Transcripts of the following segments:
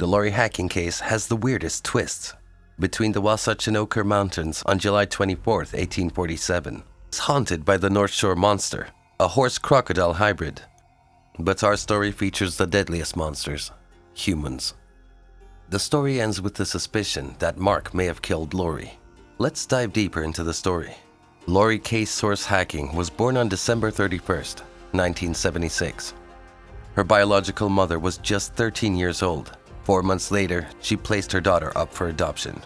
The Lori hacking case has the weirdest twists. Between the Wasatch and Ocher mountains on July 24, 1847, it's haunted by the North Shore monster, a horse-crocodile hybrid. But our story features the deadliest monsters, humans. The story ends with the suspicion that Mark may have killed Lori. Let's dive deeper into the story. Lori Case Source Hacking was born on December 31st, 1976. Her biological mother was just 13 years old. 4 months later, she placed her daughter up for adoption.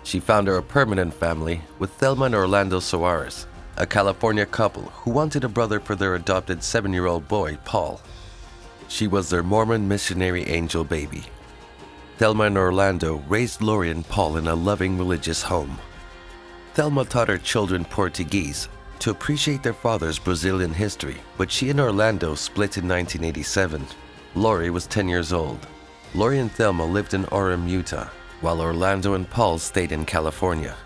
She found her a permanent family with Thelma and Orlando Soares, a California couple who wanted a brother for their adopted 7-year-old boy, Paul. She was their Mormon missionary angel baby. Thelma and Orlando raised Lori and Paul in a loving religious home. Thelma taught her children Portuguese to appreciate their father's Brazilian history, but she and Orlando split in 1987. Lori was 10 years old. Lori and Thelma lived in Orem, Utah, while Orlando and Paul stayed in California.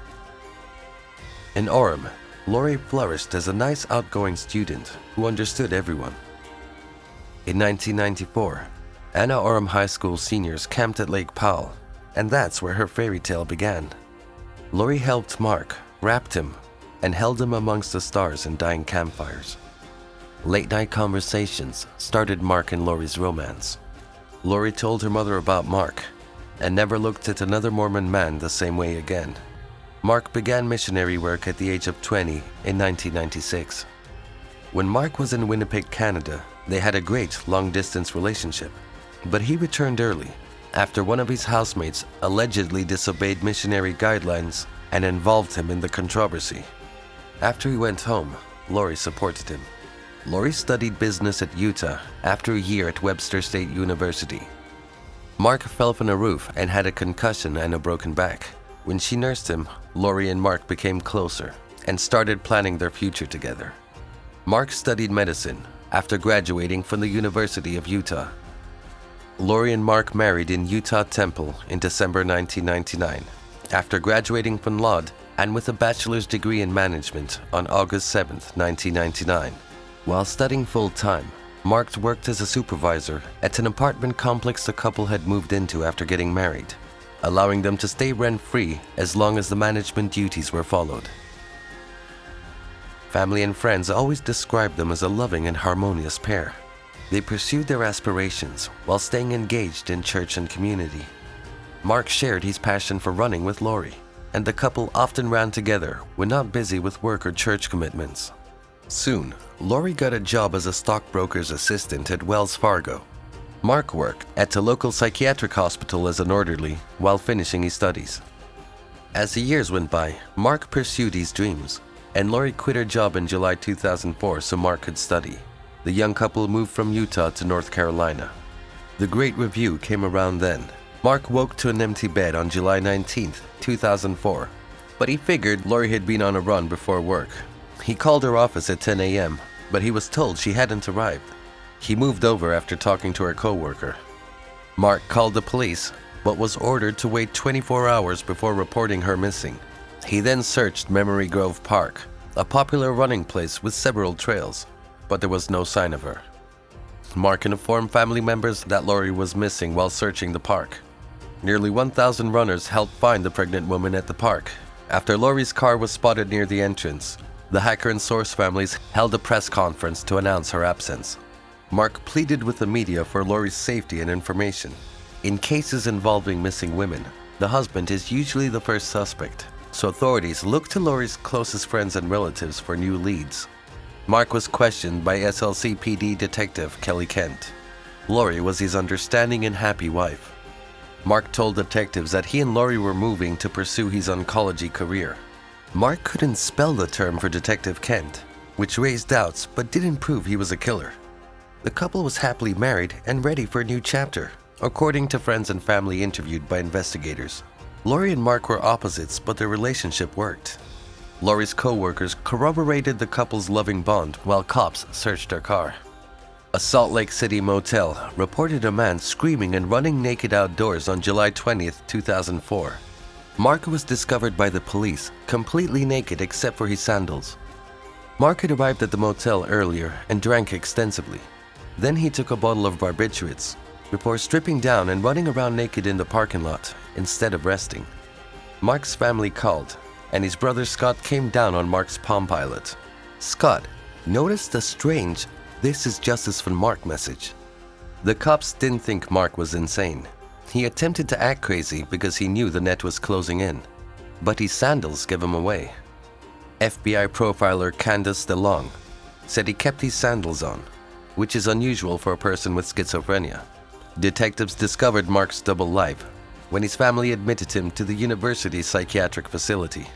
In Orem, Lori flourished as a nice outgoing student who understood everyone. In 1994, Anna Orem High School seniors camped at Lake Powell, and that's where her fairy tale began. Lori helped Mark, wrapped him, and held him amongst the stars and dying campfires. Late-night conversations started Mark and Lori's romance. Lori told her mother about Mark and never looked at another Mormon man the same way again. Mark began missionary work at the age of 20 in 1996. When Mark was in Winnipeg, Canada, they had a great long-distance relationship, but he returned early after one of his housemates allegedly disobeyed missionary guidelines and involved him in the controversy. After he went home, Lori supported him. Lori studied business at Utah after a year at Webster State University. Mark fell from a roof and had a concussion and a broken back. When she nursed him, Lori and Mark became closer and started planning their future together. Mark studied medicine after graduating from the University of Utah. Lori and Mark married in Utah Temple in December 1999, after graduating from Lod and with a bachelor's degree in management on August 7, 1999. While studying full-time, Mark worked as a supervisor at an apartment complex the couple had moved into after getting married, allowing them to stay rent-free as long as the management duties were followed. Family and friends always described them as a loving and harmonious pair. They pursued their aspirations while staying engaged in church and community. Mark shared his passion for running with Lori, and the couple often ran together when not busy with work or church commitments. Soon, Lori got a job as a stockbroker's assistant at Wells Fargo. Mark worked at a local psychiatric hospital as an orderly while finishing his studies. As the years went by, Mark pursued his dreams, and Lori quit her job in July 2004 so Mark could study. The young couple moved from Utah to North Carolina. The Great Review came around then. Mark woke to an empty bed on July 19, 2004, but he figured Lori had been on a run before work. He called her office at 10 a.m., but he was told she hadn't arrived. He moved over after talking to her co-worker. Mark called the police, but was ordered to wait 24 hours before reporting her missing. He then searched Memory Grove Park, a popular running place with several trails, but there was no sign of her. Mark informed family members that Lori was missing while searching the park. Nearly 1,000 runners helped find the pregnant woman at the park. After Lori's car was spotted near the entrance, the Hacker and Source families held a press conference to announce her absence. Mark pleaded with the media for Lori's safety and information. In cases involving missing women, the husband is usually the first suspect, so authorities look to Lori's closest friends and relatives for new leads. Mark was questioned by SLCPD Detective Kelly Kent. Lori was his understanding and happy wife. Mark told detectives that he and Lori were moving to pursue his oncology career. Mark couldn't spell the term for Detective Kent, which raised doubts but didn't prove he was a killer. The couple was happily married and ready for a new chapter, according to friends and family interviewed by investigators. Lori and Mark were opposites, but their relationship worked. Lori's co-workers corroborated the couple's loving bond while cops searched their car. A Salt Lake City motel reported a man screaming and running naked outdoors on July 20, 2004. Mark was discovered by the police, completely naked except for his sandals. Mark had arrived at the motel earlier and drank extensively. Then he took a bottle of barbiturates. before stripping down and running around naked in the parking lot instead of resting. Mark's family called, and his brother Scott came down on Mark's Palm Pilot. Scott noticed a strange "This is justice for Mark" message. The cops didn't think Mark was insane. He attempted to act crazy because he knew the net was closing in, but his sandals gave him away. FBI profiler CANDICE said he kept his sandals on, which is unusual for a person with schizophrenia. Detectives discovered Mark's double life when his family admitted him to the university psychiatric facility.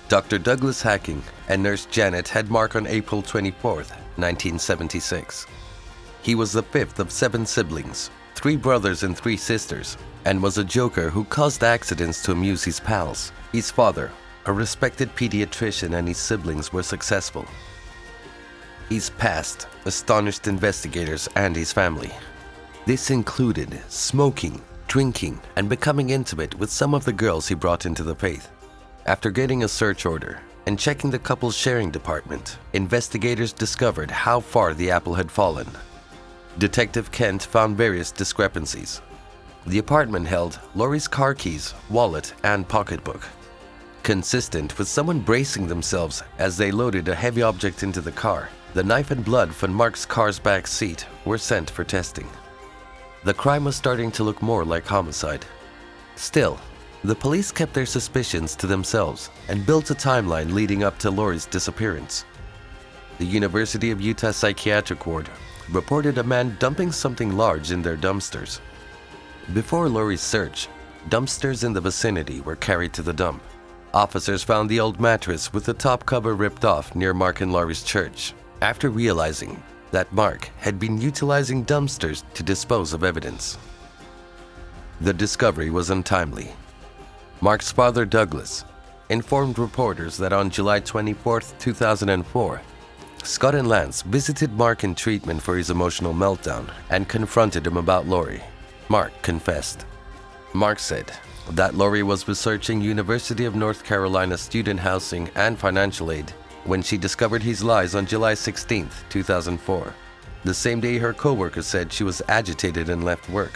Dr. Douglas Hacking and nurse Janet had Mark on April 24, 1976. He was the fifth of 7 siblings, 3 brothers and 3 sisters, and was a joker who caused accidents to amuse his pals. His father, a respected pediatrician, and his siblings were successful. His past astonished investigators and his family. This included smoking, drinking, and becoming intimate with some of the girls he brought into the faith. After getting a search order and checking the couple's sharing department, investigators discovered how far the apple had fallen. Detective Kent found various discrepancies. The apartment held Lori's car keys, wallet, and pocketbook. Consistent with someone bracing themselves as they loaded a heavy object into the car, the knife and blood from Mark's car's back seat were sent for testing. The crime was starting to look more like homicide. Still, the police kept their suspicions to themselves and built a timeline leading up to Lori's disappearance. The University of Utah Psychiatric Ward reported a man dumping something large in their dumpsters. Before Lori's search, dumpsters in the vicinity were carried to the dump. Officers found the old mattress with the top cover ripped off near Mark and Lori's church, after realizing that Mark had been utilizing dumpsters to dispose of evidence. The discovery was untimely. Mark's father, Douglas, informed reporters that on July 24, 2004, Scott and Lance visited Mark in treatment for his emotional meltdown and confronted him about Lori. Mark confessed. Mark said that Lori was researching University of North Carolina student housing and financial aid when she discovered his lies on July 16, 2004. The same day her coworker said she was agitated and left work.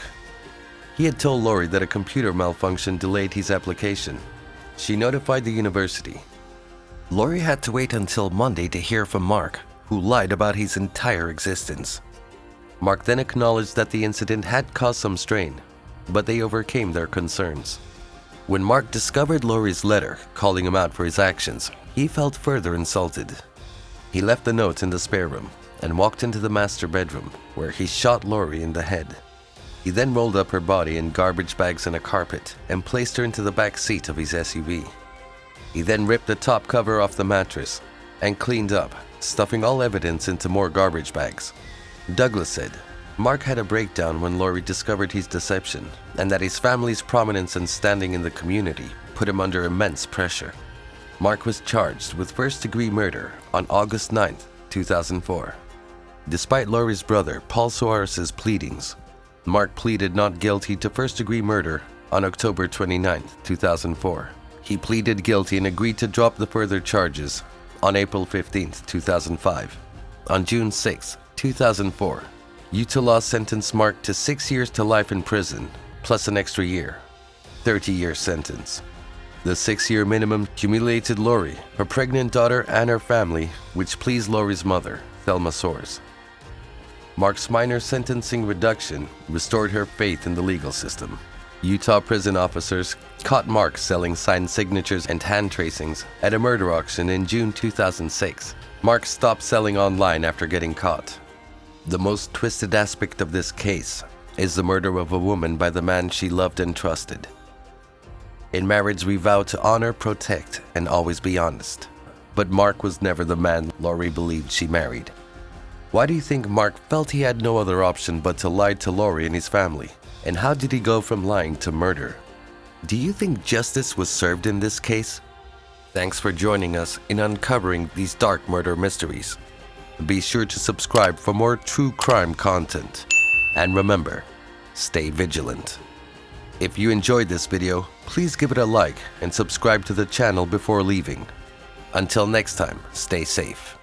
He had told Lori that a computer malfunction delayed his application. She notified the university. Lori had to wait until Monday to hear from Mark, who lied about his entire existence. Mark then acknowledged that the incident had caused some strain, but they overcame their concerns. When Mark discovered Lori's letter calling him out for his actions, he felt further insulted. He left the note in the spare room and walked into the master bedroom, where he shot Lori in the head. He then rolled up her body in garbage bags and a carpet and placed her into the back seat of his SUV. He then ripped the top cover off the mattress and cleaned up, stuffing all evidence into more garbage bags. Douglas said Mark had a breakdown when Lori discovered his deception and that his family's prominence and standing in the community put him under immense pressure. Mark was charged with first-degree murder on August 9, 2004. Despite Lori's brother Paul Suarez's pleadings, Mark pleaded not guilty to first-degree murder on October 29, 2004. He pleaded guilty and agreed to drop the further charges on April 15, 2005. On June 6, 2004, Utah law sentenced Mark to 6 years to life in prison, plus an extra year, 30-year sentence. The 6-year minimum humiliated Lori, her pregnant daughter, and her family, which pleased Lori's mother, Thelma Soares. Mark's minor sentencing reduction restored her faith in the legal system. Utah prison officers caught Mark selling signed signatures and hand tracings at a murder auction in June 2006. Mark stopped selling online after getting caught. The most twisted aspect of this case is the murder of a woman by the man she loved and trusted. In marriage, we vow to honor, protect, and always be honest. But Mark was never the man Lori believed she married. Why do you think Mark felt he had no other option but to lie to Lori and his family? And how did he go from lying to murder? Do you think justice was served in this case? Thanks for joining us in uncovering these dark murder mysteries. Be sure to subscribe for more true crime content. And remember, stay vigilant. If you enjoyed this video, please give it a like and subscribe to the channel before leaving. Until next time, stay safe.